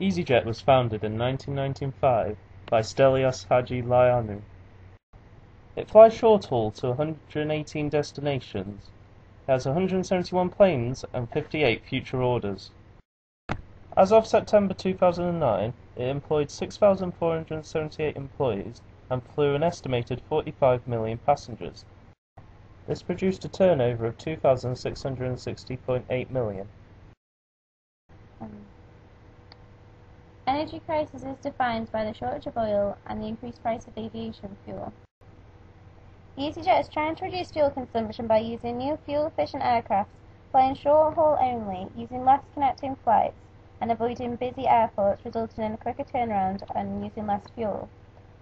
EasyJet was founded in 1995 by Stelios Hadjilayanou. It flies short-haul to 118 destinations. It has 171 planes and 58 future orders. As of September 2009, it employed 6,478 employees and flew an estimated 45 million passengers. This produced a turnover of 2,660.8 million. Energy crisis is defined by the shortage of oil and the increased price of aviation fuel. EasyJet is trying to reduce fuel consumption by using new fuel-efficient aircraft, flying short-haul only, using less connecting flights, and avoiding busy airports, resulting in a quicker turnaround and using less fuel.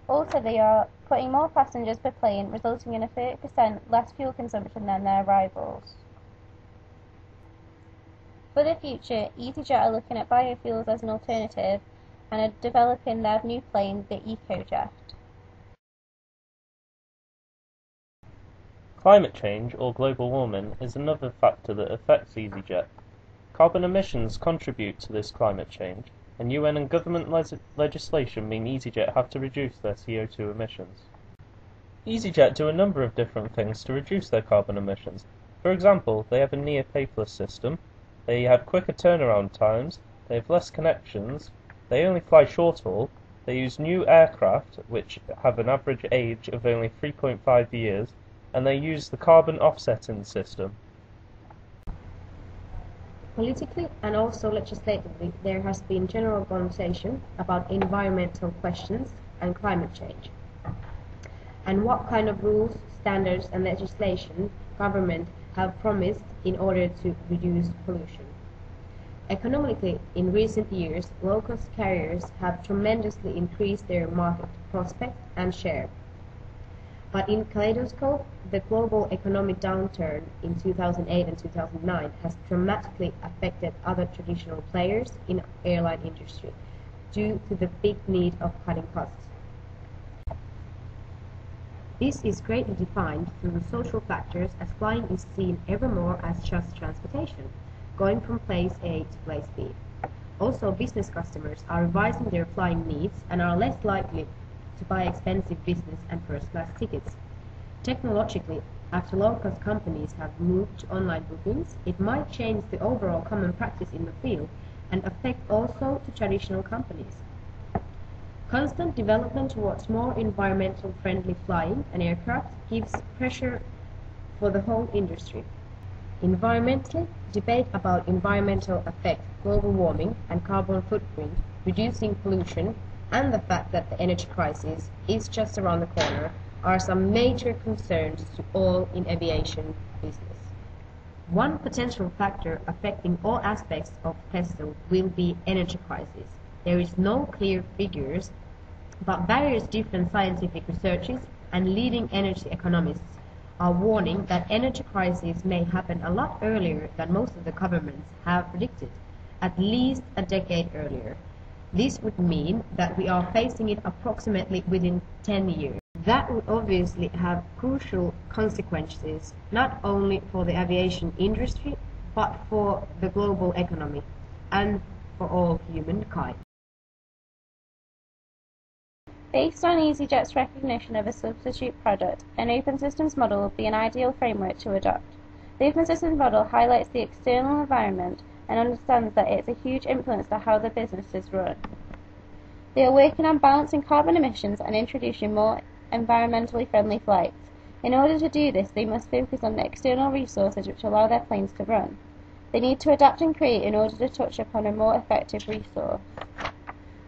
Also, they are putting more passengers per plane, resulting in a 30% less fuel consumption than their rivals. For the future, EasyJet are looking at biofuels as an alternative and are developing their new plane, the EasyJet. Climate change, or global warming, is another factor that affects EasyJet. Carbon emissions contribute to this climate change, and UN and government legislation mean EasyJet have to reduce their CO2 emissions. EasyJet do a number of different things to reduce their carbon emissions. For example, they have a near paperless system, they have quicker turnaround times, they have less connections, they only fly short-haul, they use new aircraft, which have an average age of only 3.5 years, and they use the carbon offsetting system. Politically and also legislatively, there has been general conversation about environmental questions and climate change, and what kind of rules, standards and legislation government have promised in order to reduce pollution. Economically, in recent years, low-cost carriers have tremendously increased their market prospect and share. But in kaleidoscope, the global economic downturn in 2008 and 2009 has dramatically affected other traditional players in the airline industry due to the big need of cutting costs. This is greatly defined through social factors, as flying is seen ever more as just transportation, going from place A to place B. Also, business customers are revising their flying needs and are less likely to buy expensive business and first-class tickets. Technologically, after low-cost companies have moved to online bookings, it might change the overall common practice in the field and affect also to traditional companies. Constant development towards more environmental friendly flying and aircraft gives pressure for the whole industry. Environmentally, debate about environmental effect, global warming and carbon footprint, reducing pollution, and the fact that the energy crisis is just around the corner are some major concerns to all in aviation business. One potential factor affecting all aspects of PESTEL will be energy crisis. There is no clear figures, but various different scientific researches and leading energy economists are warning that energy crisis may happen a lot earlier than most of the governments have predicted, at least a decade earlier. This would mean that we are facing it approximately within 10 years. That would obviously have crucial consequences, not only for the aviation industry, but for the global economy and for all humankind. Based on EasyJet's recognition of a substitute product, an open systems model would be an ideal framework to adopt. The open systems model highlights the external environment and understands that it is a huge influence to how the business is run. They are working on balancing carbon emissions and introducing more environmentally friendly flights. In order to do this, they must focus on the external resources which allow their planes to run. They need to adapt and create in order to touch upon a more effective resource.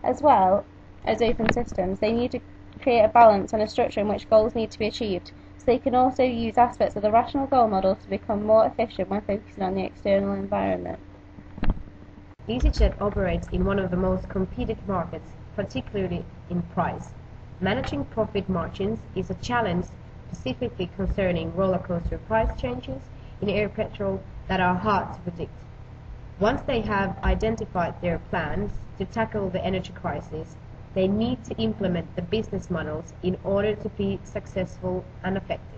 As well as open systems, they need to create a balance and a structure in which goals need to be achieved, so they can also use aspects of the rational goal model to become more efficient when focusing on the external environment. EasyJet operates in one of the most competitive markets, particularly in price. Managing profit margins is a challenge, specifically concerning roller coaster price changes in air petrol that are hard to predict. Once they have identified their plans to tackle the energy crisis, they need to implement the business models in order to be successful and effective.